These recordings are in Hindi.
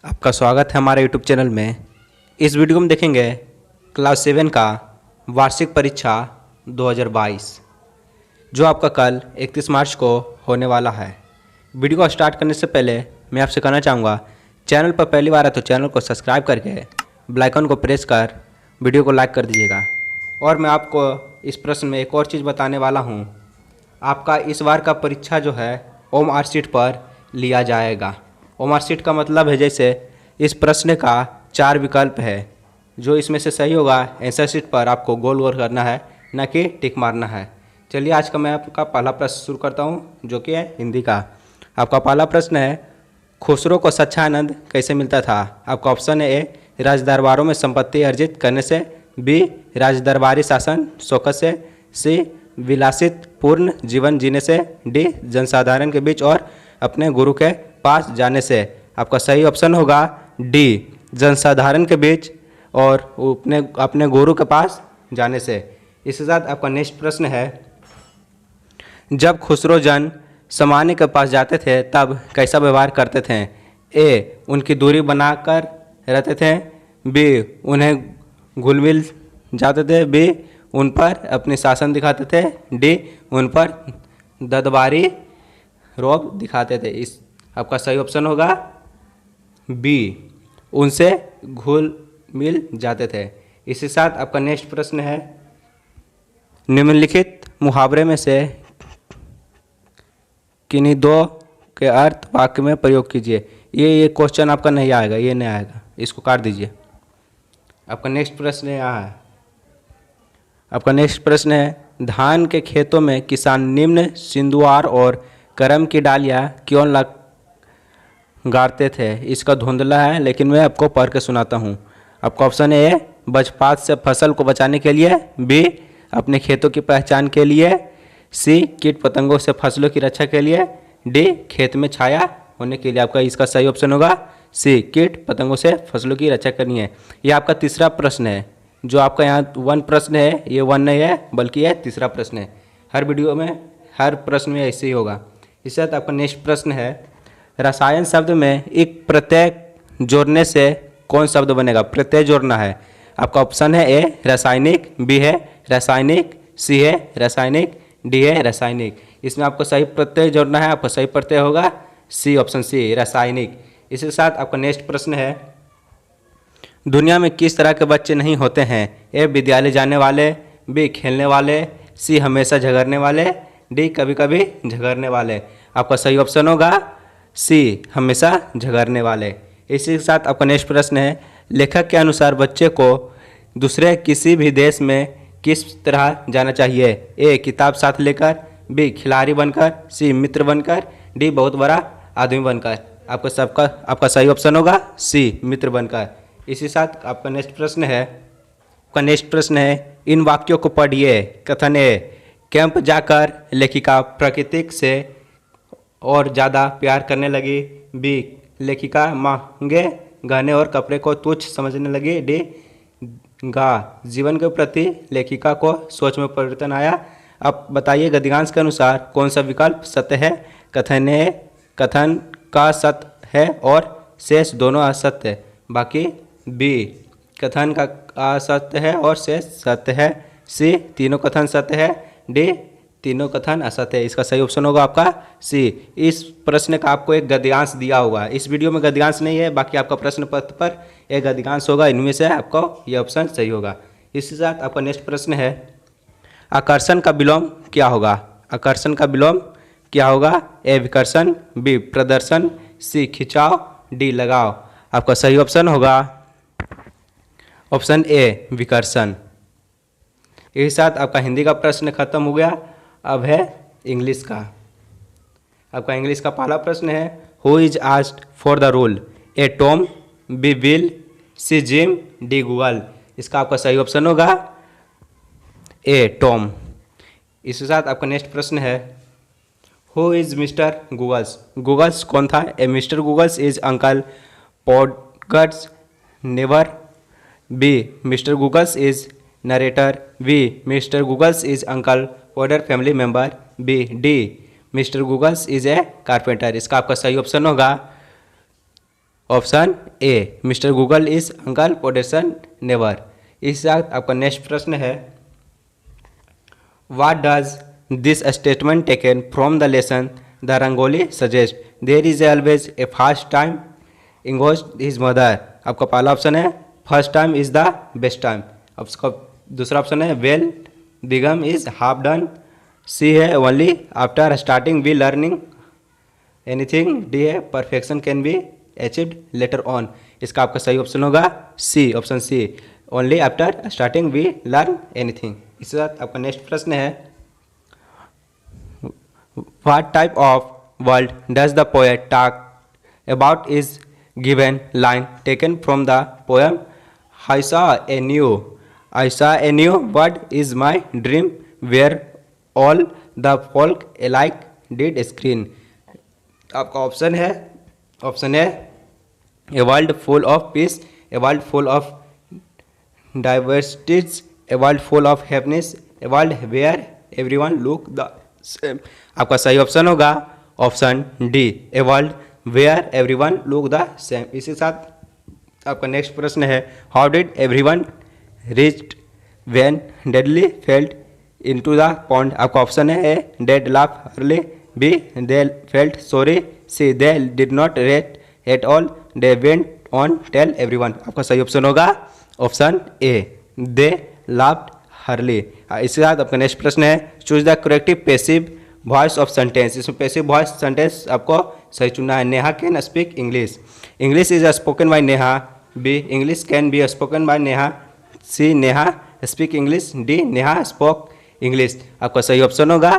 आपका स्वागत है हमारे YouTube चैनल में। इस वीडियो में देखेंगे क्लास 7 का वार्षिक परीक्षा 2022 जो आपका कल 31 मार्च को होने वाला है। वीडियो को स्टार्ट करने से पहले मैं आपसे कहना चाहूँगा, चैनल पर पहली बार है तो चैनल को सब्सक्राइब करके बेल आइकन को प्रेस कर वीडियो को लाइक कर दीजिएगा। और मैं आपको इस प्रश्न में एक और चीज़ बताने वाला हूँ। आपका इस बार का परीक्षा जो है OMR शीट पर लिया जाएगा। OMR शीट का मतलब है, जैसे इस प्रश्न का 4 विकल्प है, जो इसमें से सही होगा आंसर शीट पर आपको गोल गोल करना है, न कि टिक मारना है। चलिए आज का मैं आपका पहला प्रश्न शुरू करता हूँ, जो कि है हिंदी का। आपका पहला प्रश्न है, खुसरो को सच्चा आनंद कैसे मिलता था? आपका ऑप्शन है ए, राजदरबारों में संपत्ति अर्जित करने से, बी, राजदरबारी शासन शौकत से, सी, विलासित पूर्ण जीवन जीने से, डी, जनसाधारण के बीच और अपने गुरु के पास जाने से। आपका सही ऑप्शन होगा डी, जनसाधारण के बीच और अपने गुरु के पास जाने से। इसके साथ आपका नेक्स्ट प्रश्न है, जब खुसरो जन सामान्य के पास जाते थे तब कैसा व्यवहार करते थे? ए, उनकी दूरी बनाकर रहते थे, बी, उन्हें घुल मिल जाते थे, बी, उन पर अपनी शासन दिखाते थे, डी, उन पर ददबारी रोब दिखाते थे। इस आपका सही ऑप्शन होगा बी, उनसे घुल मिल जाते थे। इसी साथ आपका नेक्स्ट प्रश्न है, निम्नलिखित मुहावरे में से किन्हीं दो के अर्थ वाक्य में प्रयोग कीजिए। ये क्वेश्चन आपका नहीं आएगा, ये नहीं आएगा, इसको काट दीजिए। आपका नेक्स्ट प्रश्न यहाँ है, आपका नेक्स्ट प्रश्न है, धान के खेतों में किसान निम्न सिंदूर और करम की डालियाँ क्यों गाड़ते थे? इसका धुंधला है, लेकिन मैं आपको पढ़ के सुनाता हूँ। आपका ऑप्शन है, वज्रपात से फसल को बचाने के लिए, बी, अपने खेतों की पहचान के लिए, सी, कीट पतंगों से फसलों की रक्षा के लिए, डी, खेत में छाया होने के लिए। आपका इसका सही ऑप्शन होगा सी, कीट पतंगों से फसलों की रक्षा करनी है। यह आपका तीसरा प्रश्न है। जो आपका यहाँ 1 प्रश्न है, ये 1 नहीं है, बल्कि यह तीसरा प्रश्न है। हर वीडियो में हर प्रश्न में ऐसे ही होगा। इसके साथ आपका नेक्स्ट प्रश्न है, रसायन शब्द में एक प्रत्यय जोड़ने से कौन शब्द बनेगा? प्रत्यय जोड़ना है। आपका ऑप्शन है ए, रासायनिक, बी है रासायनिक, सी है रासायनिक, डी है रासायनिक। इसमें आपको सही प्रत्यय जोड़ना है। आपका सही प्रत्यय होगा सी, ऑप्शन सी, रासायनिक। इसके साथ आपका नेक्स्ट प्रश्न है, दुनिया में किस तरह के बच्चे नहीं होते हैं? ए, विद्यालय जाने वाले, बी, खेलने वाले, सी, हमेशा झगड़ने वाले, डी, कभी कभी झगड़ने वाले। आपका सही ऑप्शन होगा सी, हमेशा झगड़ने वाले। इसी के साथ आपका नेक्स्ट प्रश्न है, लेखक के अनुसार बच्चे को दूसरे किसी भी देश में किस तरह जाना चाहिए? ए, किताब साथ लेकर, बी, खिलाड़ी बनकर, सी, मित्र बनकर, डी, बहुत बड़ा आदमी बनकर। आपका सही ऑप्शन होगा सी, मित्र बनकर। इसी साथ आपका नेक्स्ट प्रश्न है, इन वाक्यों को पढ़िए। कथन ए, कैंप जाकर लेखिका प्रकृति से और ज़्यादा प्यार करने लगी, बी, लेखिका महंगे गहने और कपड़े को तुच्छ समझने लगी, डी, गा, जीवन के प्रति लेखिका को सोच में परिवर्तन आया। अब बताइए गद्यांश के अनुसार कौन सा विकल्प सत्य है? कथन ए, कथन का सत्य है और शेष दोनों असत्य है। बाकी बी, कथन का असत्य है और शेष सत्य है, सी, तीनों कथन सत्य है, डी, तीनों कथन असत्य है। इसका सही ऑप्शन होगा आपका सी। इस प्रश्न का आपको एक गद्यांश दिया होगा। इस वीडियो में गद्यांश नहीं है, बाकी आपका प्रश्न पत्र पर एक गद्यांश होगा, इनमें से आपको यह ऑप्शन सही होगा। इसके साथ आपका नेक्स्ट प्रश्न है, आकर्षण का विलोम क्या होगा? आकर्षण का विलोम क्या होगा? ए, विकर्षण, बी, प्रदर्शन, सी, खिंचाव, डी, लगाव। आपका सही ऑप्शन होगा ऑप्शन ए, विकर्षण। इसी साथ आपका हिंदी का प्रश्न खत्म हो गया। अब है इंग्लिश का। आपका इंग्लिश का पहला प्रश्न है, who is asked for the role? A, Tom, B, Will, C, Jim, D, Google. इसका आपका सही ऑप्शन होगा ए, टॉम। इसके साथ आपका नेक्स्ट प्रश्न है, who is Mister Googles? Googles कौन था? A, Mister Googles is uncle podcast never, B, Mister Googles is narrator, B, Mister Googles is uncle order family member, B, D, Mister Googles is a carpenter. इसका आपका सही ऑप्शन होगा option A Mister Google is uncle potation never. इस साथ आपका नेक्स्ट प्रश्न है what does this statement taken from the lesson the rangoli suggest there is always a first time ingoes his mother. आपका पहला ऑप्शन है first time is the best time. आपका दूसरा ऑप्शन है well begun is half done. C है only after starting we learning anything. D है perfection can be achieved later on. इसका आपका सही ऑप्शन होगा C, option C, only after starting we learn anything. इसके साथ आपका नेक्स्ट प्रश्न है what type of world does the poet talk about is given line taken from the poem I saw a new world is my dream where all the folk alike did screen। आपका ऑप्शन है A world full of peace, A world full of diversities, A world full of happiness, A world where everyone look the same. आपका सही ऑप्शन होगा option D, A world where everyone look the same. इसी साथ आपका नेक्स्ट प्रश्न है how did everyone reached when deadly felt into the pond. आपका ऑप्शन है A dead laugh early, B they felt sorry, C they did not rate at all, they went on tell everyone. आपका सही ऑप्शन होगा ऑप्शन ए दे लाफ्ड हर्ली। इसके साथ आपका नेक्स्ट प्रश्न है choose the corrective passive voice of sentence. इसमें पैसिव वॉइस सेंटेंस आपको सही चुनना है। Neha can speak English, English is spoken by Neha. B English can be spoken by Neha. C Neha speak English. D Neha spoke English. आपका सही ऑप्शन होगा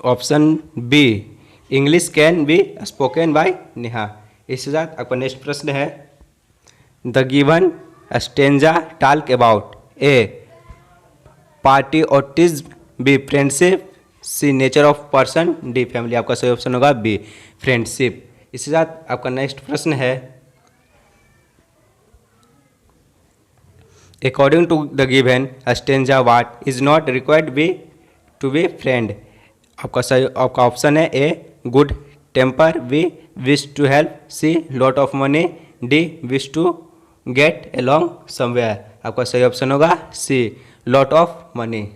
option B English can be spoken by Neha. इसके साथ आपका नेक्स्ट प्रश्न है the given stanza talk about A patriotism, B friendship, C nature of person, D family. आपका सही ऑप्शन होगा बी फ्रेंडशिप। इसके साथ आपका नेक्स्ट प्रश्न है according to the given stanza what is not required be to be friend. आपका ऑप्शन है A good temper, B wish to help, C lot of money, D wish to get along somewhere. आपका सही ऑप्शन होगा सी लॉट ऑफ मनी।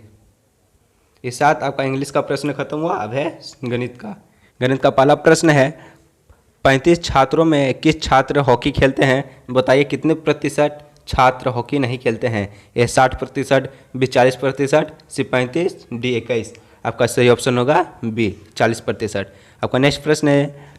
इस साथ आपका इंग्लिश का प्रश्न खत्म हुआ। अब है गणित का। गणित का पहला प्रश्न है 35 छात्रों में 21 छात्र हॉकी खेलते हैं, बताइए कितने प्रतिशत छात्र हॉकी नहीं खेलते हैं। ए 60%, बी 40%, सी 35, डी 21। आपका सही ऑप्शन होगा बी 40%। आपका नेक्स्ट प्रश्न है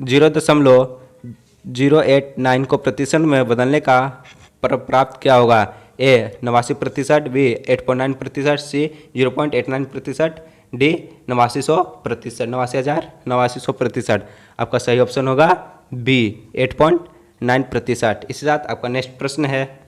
0.089 को प्रतिशत में बदलने का प्राप्त क्या होगा। ए 89%, बी 8.9%, सी 0.89%, डी 8900%। आपका सही ऑप्शन होगा बी 8.9%। इसके साथ आपका नेक्स्ट प्रश्न है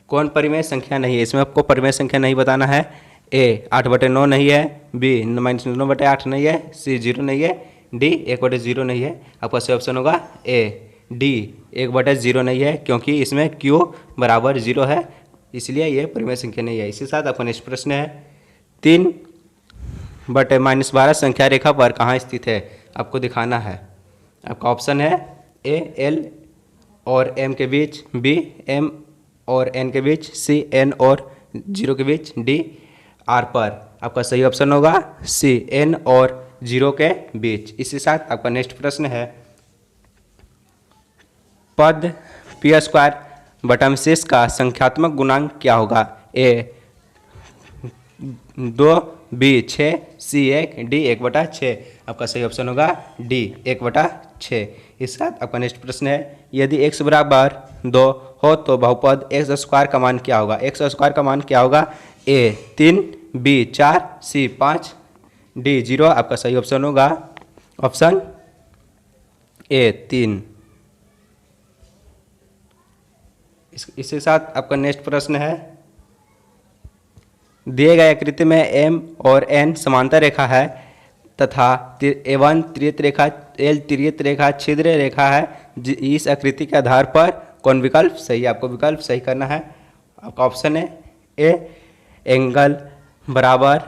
कौन परिमेय संख्या नहीं है। इसमें आपको परिमेय संख्या नहीं बताना है। ए 8/9 नहीं है, बी -9/8 नहीं है, सी 0 नहीं है, डी 1/0 नहीं है। आपका सही ऑप्शन होगा ए डी 1/0 नहीं है, क्योंकि इसमें Q बराबर 0 है, इसलिए ये परिमेय संख्या नहीं है। इसी साथ आपका नेक्स्ट प्रश्न है 3/-12 संख्या रेखा पर कहाँ स्थित है, आपको दिखाना है। आपका ऑप्शन है ए L और M के बीच, बी M और N के बीच, सी N और 0 के बीच, डी R पर। आपका सही ऑप्शन होगा सी N और 0 के बीच। इसी साथ आपका नेक्स्ट प्रश्न है पद p² का संख्यात्मक गुणांक क्या होगा। ए 2, बी 6, सी 1, डी 1/6। आपका सही ऑप्शन होगा डी 1/6। इस साथ आपका नेक्स्ट प्रश्न है यदि x बराबर 2 हो तो बहुपद x² का मान क्या होगा। x² का मान क्या होगा। ए 3, बी 4, सी 5, डी 0। आपका सही ऑप्शन होगा ऑप्शन ए 3। इसके साथ आपका नेक्स्ट प्रश्न है दिए गए आकृति में M और N समांतर रेखा है तथा A1 त्रियत रेखा, L त्रियत रेखा, छिद्र रेखा है। इस आकृति के आधार पर कौन विकल्प सही है, आपको विकल्प सही करना है। आपका ऑप्शन है ए एंगल बराबर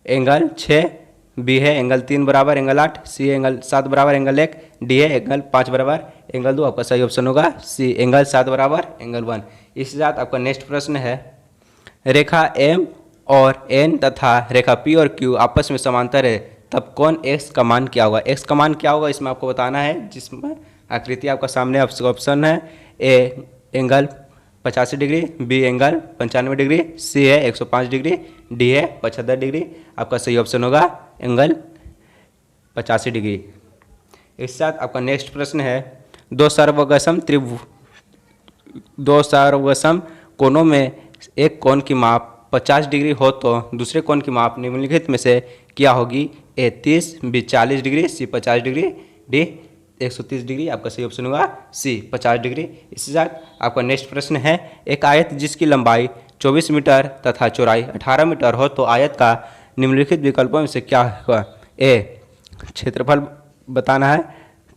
एंगल 6, बी है एंगल 3 बराबर एंगल 8, सी है एंगल 7 बराबर एंगल 1, डी है एंगल 5 बराबर एंगल 2। आपका सही ऑप्शन होगा सी एंगल 7 बराबर एंगल 1। इसके साथ आपका नेक्स्ट प्रश्न है, रेखा एम और एन तथा रेखा पी और क्यू आपस में समांतर है, तब कौन एक्स का मान क्या होगा। एक्स का मान क्या होगा इसमें आपको बताना है, जिसमें आकृति आपका सामने ऑप्शन है, A angle 85 degree, B angle 95 degree, C है 105 डिग्री, डी है 75 डिग्री। आपका सही ऑप्शन होगा एंगल 85 डिग्री। इसके साथ आपका नेक्स्ट प्रश्न है, दो सर्वसम कोणों में एक कोण की माप 50 डिग्री हो तो दूसरे कोण की माप निम्नलिखित में से क्या होगी। ए 30, बी 40 डिग्री, सी 50 डिग्री, डी 130 डिग्री। आपका सही ऑप्शन होगा सी 50 डिग्री। इसके साथ आपका नेक्स्ट प्रश्न है, एक आयत जिसकी लंबाई 24 मीटर तथा चौड़ाई 18 मीटर हो तो आयत का निम्नलिखित विकल्पों में से क्या होगा। ए क्षेत्रफल बताना है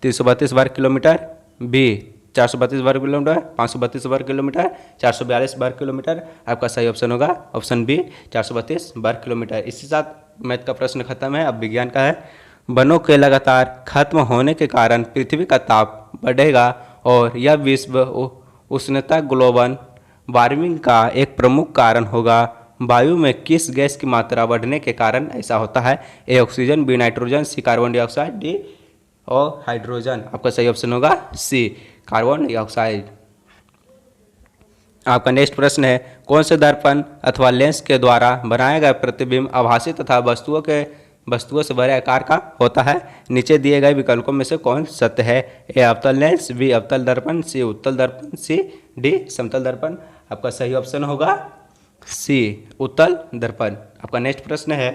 332 वर्ग किलोमीटर, बी 432 वर्ग किलोमीटर, 532 वर्ग किलोमीटर, 442 वर्ग किलोमीटर। आपका सही ऑप्शन होगा ऑप्शन बी 432 वर्ग किलोमीटर। इसी साथ मैथ का प्रश्न खत्म है। अब विज्ञान का है, वनों के लगातार खत्म होने के कारण पृथ्वी का ताप बढ़ेगा और यह विश्व उष्णता ग्लोबल वार्मिंग का एक प्रमुख कारण होगा। वायु में किस गैस की मात्रा बढ़ने के कारण ऐसा होता है। A oxygen, B nitrogen, C carbon dioxide, D और हाइड्रोजन। आपका सही ऑप्शन होगा सी कार्बन डाइऑक्साइड। आपका नेक्स्ट प्रश्न है, कौन से दर्पण अथवा लेंस के द्वारा बनाया गया प्रतिबिंब आभासी तथा वस्तुओं से बड़े आकार का होता है। नीचे दिए गए विकल्पों में से कौन सत्य है। ए अवतल लेंस, बी अवतल दर्पण, सी उत्तल दर्पण, सी डी समतल दर्पण। आपका सही ऑप्शन होगा सी उत्तल दर्पण। आपका नेक्स्ट प्रश्न है,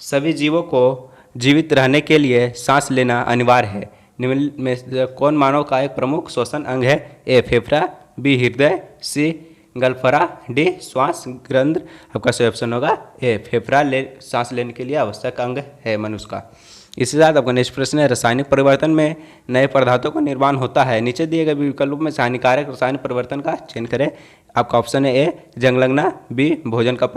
सभी जीवों को जीवित रहने के लिए सांस लेना अनिवार्य है, निम्न में से कौन मानव का एक प्रमुख श्वसन अंग है। ए फेफड़ा, बी हृदय, सी गलफरा, डी श्वास ग्रंथ। आपका सही ऑप्शन होगा ए फेफड़ा सांस लेने के लिए आवश्यक अंग है मनुष्य का। इसके साथ आपका नेक्स्ट प्रश्न है, रासायनिक परिवर्तन में नए पदार्थों का निर्माण होता है, नीचे दिए गए विकल्पों में से हानिकारक रासायनिक परिवर्तन का चयन करें। आपका ऑप्शन है ए जंग लगना, बी भोजन का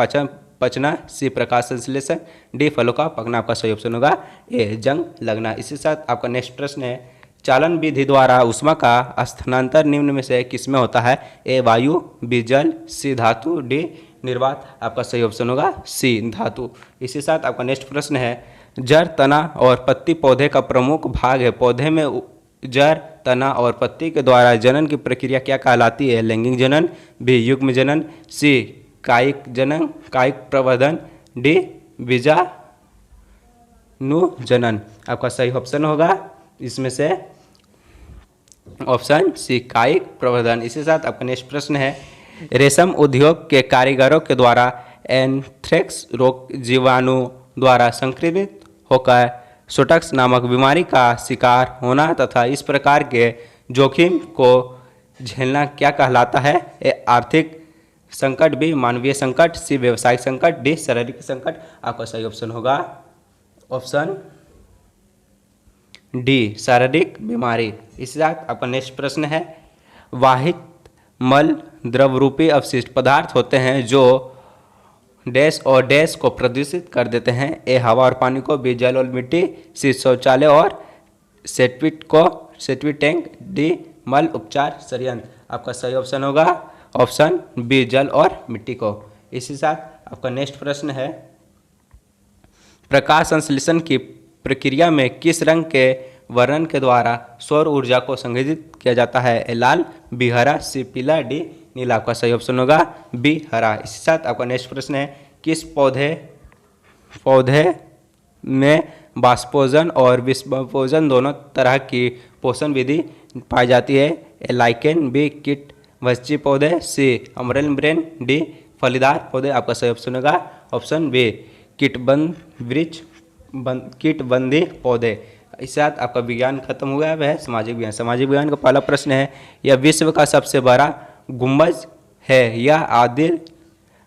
पचना, सी प्रकाश संश्लेषण, डी फलों का पकना। आपका सही ऑप्शन होगा ए जंग लगना। इसी साथ आपका नेक्स्ट प्रश्न है, चालन विधि द्वारा ऊष्मा का स्थानांतर निम्न में से किसमें होता है। ए वायु, बी जल, सी धातु, डी निर्वात। आपका सही ऑप्शन होगा सी धातु। इसी साथ आपका नेक्स्ट प्रश्न है, जड़, तना और पत्ती पौधे का प्रमुख भाग है, पौधे में जड़, तना और पत्ती के द्वारा जनन की प्रक्रिया क्या कहलाती है। लैंगिक जनन, बी युग्म जनन, सी कायिक जनन, कायिक प्रवर्धन, डी बीजाणु जनन। आपका सही ऑप्शन होगा इसमें से ऑप्शन सी कायिक प्रवर्धन। इसी साथ आपका नेक्स्ट प्रश्न है, रेशम उद्योग के कारीगरों के द्वारा एंथ्रेक्स रोग जीवाणु द्वारा संक्रमित होकर सोटक्स नामक बीमारी का शिकार होना तथा इस प्रकार के जोखिम को झेलना क्या कहलाता है। ए आर्थिक संकट, बी मानवीय संकट, सी व्यवसायिक संकट, डी शारीरिक संकट। आपका सही ऑप्शन होगा ऑप्शन डी शारीरिक बीमारी। इसी साथ आपका नेक्स्ट प्रश्न है, वाहित मल द्रव रूपी अवशिष्ट पदार्थ होते हैं जो डैश और डैश को प्रदूषित कर देते हैं। ए हवा और पानी को, बी जल और मिट्टी, सी शौचालय और सेप्टिक टैंक, डी मल उपचार संयंत्र। आपका सही ऑप्शन होगा ऑप्शन बी जल और मिट्टी को। इसी साथ आपका नेक्स्ट प्रश्न है, प्रकाश संश्लेषण की प्रक्रिया में किस रंग के वर्णन के द्वारा सौर ऊर्जा को संग्रहित किया जाता है। ए लाल, बी हरा, सी पीला, डी नीला। आपका सही ऑप्शन होगा बी हरा। इसी साथ आपका नेक्स्ट प्रश्न है, किस पौधे में बाष्पोजन और विस्पोजन दोनों तरह की पोषण विधि पाई जाती है। ए लाइकेन, बी कीट वृक्षी पौधे, सी अमरेलब्रेन, डी फलीदार पौधे। आपका सही ऑप्शन होगा ऑप्शन बी कीटबंधी पौधे। इस साथ आपका विज्ञान खत्म हुआ है सामाजिक विज्ञान। सामाजिक विज्ञान का पहला प्रश्न है, यह विश्व का सबसे बड़ा गुंबज है, यह आदिल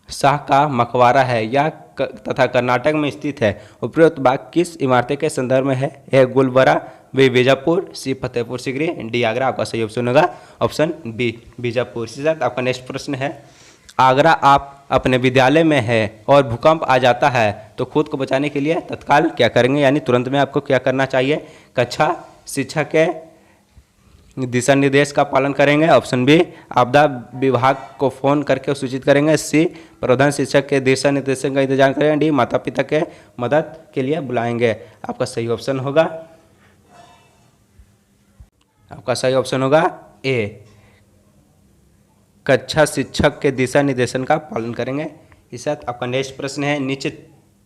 शाह का मकबरा है, यह तथा कर्नाटक में स्थित है। उपरोक्त भाग किस इमारत के संदर्भ में है। ए गुलबर्गा, बी बीजापुर, सी फतेहपुर सीकरी, डी आगरा। आपका सही ऑप्शन होगा ऑप्शन बी बीजापुर। इसी साथ आपका नेक्स्ट प्रश्न है, आगरा आप अपने विद्यालय में है और भूकंप आ जाता है तो खुद को बचाने के लिए तत्काल क्या करेंगे, यानी तुरंत में आपको क्या करना चाहिए, कक्षा शिक्षक के दिशा निर्देश का पालन करेंगे। ऑप्शन बी, आपदा विभाग को फोन करके सूचित करेंगे। सी, प्रधान शिक्षक के दिशा निर्देशन का इंतजार करेंगे। डी, माता पिता के मदद के लिए बुलाएंगे। आपका सही ऑप्शन होगा ए, कक्षा शिक्षक के दिशा निर्देशन का पालन करेंगे। इस साथ आपका नेक्स्ट प्रश्न है, नीचे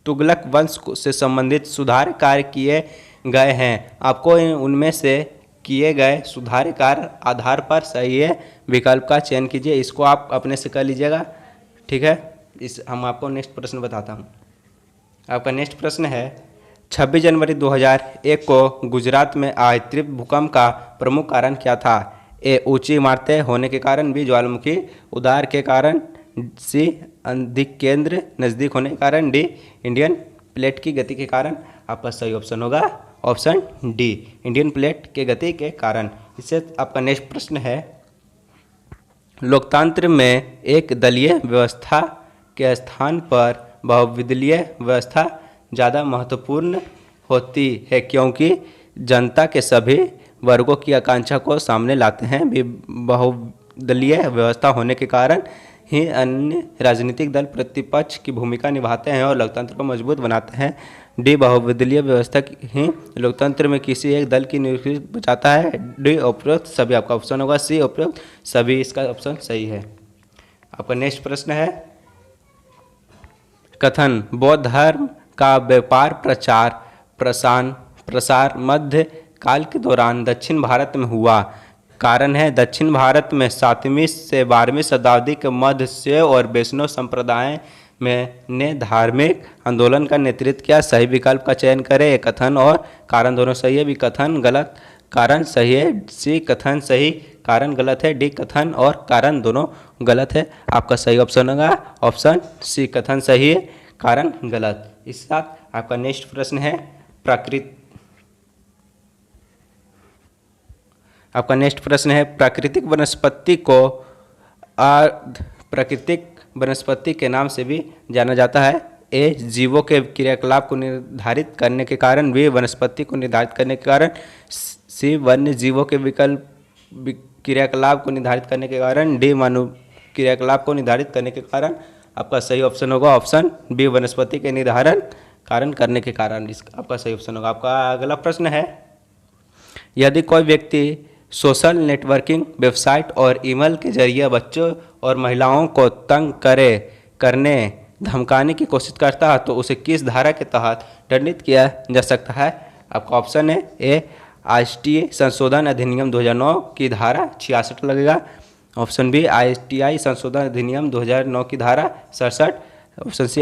तुगलक वंश से संबंधित सुधार कार्य किए गए हैं, आपको उनमें से किए गए सुधार कार्य आधार पर सही विकल्प का चयन कीजिए। इसको आप अपने से कर लीजिएगा, ठीक है। हम आपको नेक्स्ट प्रश्न बताता हूँ। आपका नेक्स्ट प्रश्न है, 26 जनवरी 2001 को गुजरात में आए तीव्र भूकंप का प्रमुख कारण क्या था। ए, ऊंची इमारतें होने के कारण। बी, ज्वालामुखी उद्गार के कारण। सी, अधिक केंद्र नज़दीक होने के कारण। डी, इंडियन प्लेट की गति के कारण। आपका सही ऑप्शन होगा ऑप्शन डी, इंडियन प्लेट के गति के कारण। इससे आपका नेक्स्ट प्रश्न है, लोकतंत्र में एक दलीय व्यवस्था के स्थान पर बहुविदलीय व्यवस्था ज़्यादा महत्वपूर्ण होती है क्योंकि जनता के सभी वर्गों की आकांक्षा को सामने लाते हैं। बहुदलीय व्यवस्था होने के कारण ही अन्य राजनीतिक दल प्रतिपक्ष की भूमिका निभाते हैं और लोकतंत्र को मजबूत बनाते हैं। डी, बहुदलीय व्यवस्था ही लोकतंत्र में किसी एक दल की नियुक्ति बचाता है। डी, उपरोक्त सभी आपका ऑप्शन होगा। सी, उपरोक्त सभी इसका ऑप्शन सही है। आपका नेक्स्ट प्रश्न है, कथन बौद्ध धर्म का व्यापार प्रसार मध्य काल के दौरान दक्षिण भारत में हुआ। कारण है, दक्षिण भारत में 7वीं से 12वीं शताब्दी के मध्य शैव और वैष्णव संप्रदाय में ने धार्मिक आंदोलन का नेतृत्व किया। सही विकल्प का चयन करें। कथन और कारण दोनों सही है। बी, कथन गलत, कारण सही है। सी, कथन सही, कारण गलत है। डी, कथन और कारण दोनों गलत है। आपका सही ऑप्शन होगा ऑप्शन सी, कथन सही है, कारण गलत। इस साथ आपका नेक्स्ट प्रश्न है, प्राकृतिक वनस्पति को प्राकृतिक वनस्पति के नाम से भी जाना जाता है। ए, जीवों के क्रियाकलाप को निर्धारित करने के कारण। बी, वनस्पति को निर्धारित करने के कारण। सी, वन्य जीवों के क्रियाकलाप को निर्धारित करने के कारण। डी, मानव क्रियाकलाप को निर्धारित करने के कारण। आपका सही ऑप्शन होगा ऑप्शन बी, वनस्पति के निर्धारण कारण करने के कारण। इसका आपका सही ऑप्शन होगा। आपका अगला प्रश्न है, यदि कोई व्यक्ति सोशल नेटवर्किंग वेबसाइट और ईमेल के जरिए बच्चों और महिलाओं को तंग करने धमकाने की कोशिश करता है तो उसे किस धारा के तहत दंडित किया जा सकता है। आपका ऑप्शन है ए, ICTI संशोधन अधिनियम 2009 की धारा 66 लगेगा। ऑप्शन बी, ICTI संशोधन अधिनियम 2009 की धारा 67। ऑप्शन सी,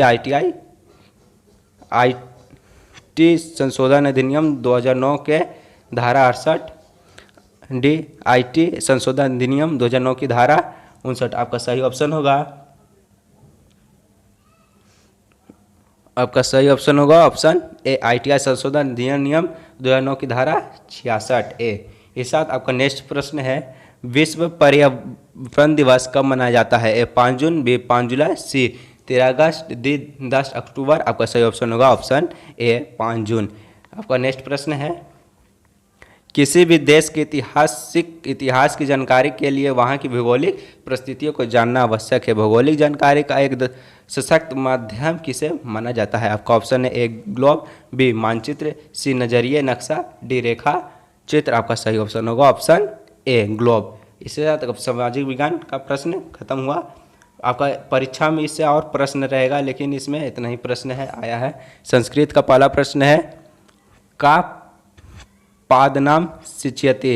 IT संशोधन अधिनियम 2009 के धारा 68। डी, IT संशोधन अधिनियम 2009 की धारा 59। आपका सही ऑप्शन होगा ऑप्शन ए, ITI संशोधन अधिनियम 2009 की धारा 66 ए। इस साथ आपका नेक्स्ट प्रश्न है, विश्व पर्यावरण दिवस कब मनाया जाता है। ए, 5 जून। बी, 5 जुलाई। सी, 13 अगस्त। डी, 10 अक्टूबर। आपका सही ऑप्शन होगा ऑप्शन ए, 5 जून। आपका नेक्स्ट प्रश्न है, किसी भी देश के इतिहास की जानकारी के लिए वहाँ की भौगोलिक परिस्थितियों को जानना आवश्यक है। भौगोलिक जानकारी का एक सशक्त माध्यम किसे माना जाता है। आपका ऑप्शन है ए, ग्लोब। बी, मानचित्र। सी, नजरिए नक्शा। डी, रेखा चित्र। आपका सही ऑप्शन होगा ऑप्शन ए, ग्लोब। इसके साथ सामाजिक विज्ञान का प्रश्न खत्म हुआ। आपका परीक्षा में इससे और प्रश्न रहेगा, लेकिन इसमें इतना ही प्रश्न आया है। संस्कृत का पहला प्रश्न है, का पादनाम शिच्यते।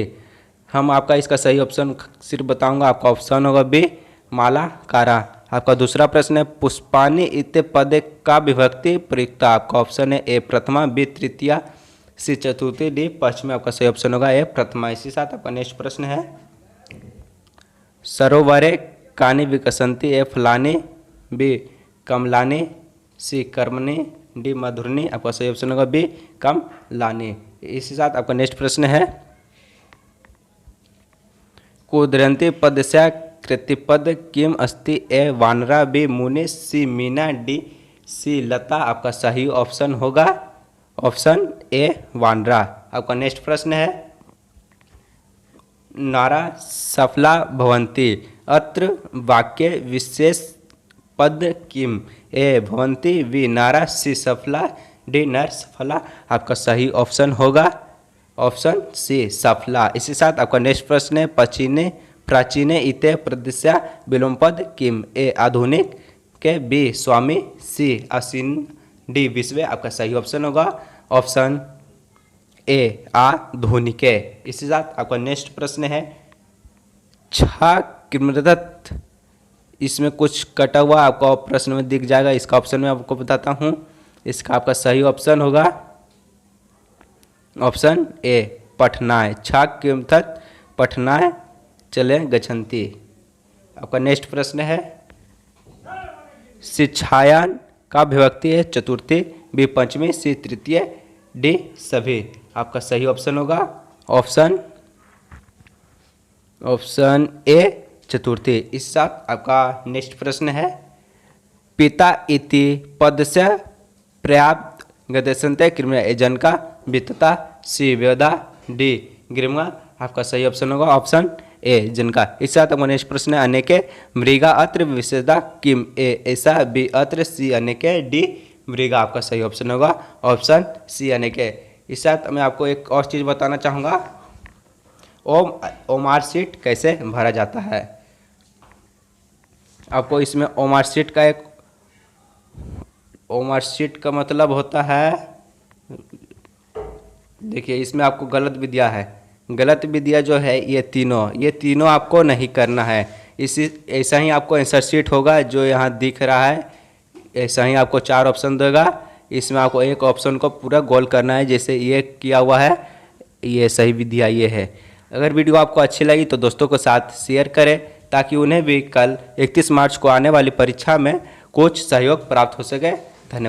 हम आपका इसका सही ऑप्शन सिर्फ बताऊंगा। आपका ऑप्शन होगा बी, मालाकारा। आपका दूसरा प्रश्न है, पुष्पाणि इत्य पद का विभक्ति प्रयुक्त। आपका ऑप्शन है ए, प्रथमा। बी, तृतीया। सी, चतुर्थी। डी, पश्चिमी। आपका सही ऑप्शन होगा ए, प्रथमा। इसी साथ आपका नेक्स्ट प्रश्न है, सरोवरे कानि विकसंति। ए, फलानि। बी, कमलानि। सी, कर्मणि। डी, मधुरनी। आपका सही ऑप्शन होगा बी, कमलानि। इसी साथ आपका नेक्स्ट प्रश्न है, कुदरती पद से कृतिपद किम अस्ति ए वानरा बी मुनि सी मीना डी सी लता। आपका सही ऑप्शन होगा ऑप्शन ए वानरा। आपका नेक्स्ट प्रश्न है नारा सफला भवन्ति अत्र वाक्य विशेष पद किम ए भवन्ति बी नारा सी सफला डी नर सफला। आपका सही ऑप्शन होगा ऑप्शन सी सफला। इसी साथ आपका नेक्स्ट प्रश्न है प्राचीने इते प्रदिशा विलोम पद किम ए आधुनिक के बी स्वामी सी आसीन डी विश्व। आपका सही ऑप्शन होगा ऑप्शन ए आधुनिक। इसी साथ आपका नेक्स्ट प्रश्न है छा किमृदत। इसमें कुछ कटा हुआ आपको प्रश्न में दिख जाएगा, इसका ऑप्शन मैं आपको बताता हूँ। इसका आपका सही ऑप्शन होगा ऑप्शन ए पठनाय। छा किमथत पठनाय चले गच्छन्ति। आपका नेक्स्ट प्रश्न है शिक्षायान का विभक्ति है चतुर्थी बी पंचमी सी तृतीय डी सभी। आपका सही ऑप्शन होगा ऑप्शन ए चतुर्थी। इस साथ आपका नेक्स्ट प्रश्न है पिता इति पद से पर्याप्त गदेशंत क्रिम एजन का वित्तता सी व्यवधा डी ग्रिमा। आपका सही ऑप्शन होगा ऑप्शन ए जिनका। इस साथ आपका नेक्स्ट प्रश्न है अनेके मृगा अत्र विशेषता किम ए ऐसा बी अत्र सी अनेके डी मृगा। आपका सही ऑप्शन होगा ऑप्शन सी अनेके। इस साथ मैं आपको एक और चीज़ बताना चाहूँगा ओमार शीट कैसे भरा जाता है। आपको इसमें ओमार शीट का मतलब होता है, देखिए इसमें आपको गलत विद्या है। गलत विद्या जो है ये तीनों आपको नहीं करना है। इसी ऐसा ही आपको आंसर शीट होगा जो यहाँ दिख रहा है, ऐसा ही आपको 4 ऑप्शन देगा। इसमें आपको एक ऑप्शन को पूरा गोल करना है, जैसे ये किया हुआ है, ये सही विद्या ये है। अगर वीडियो आपको अच्छी लगी तो दोस्तों के साथ शेयर करें ताकि उन्हें भी कल 31 मार्च को आने वाली परीक्षा में कुछ सहयोग प्राप्त हो सके। धन्यवाद।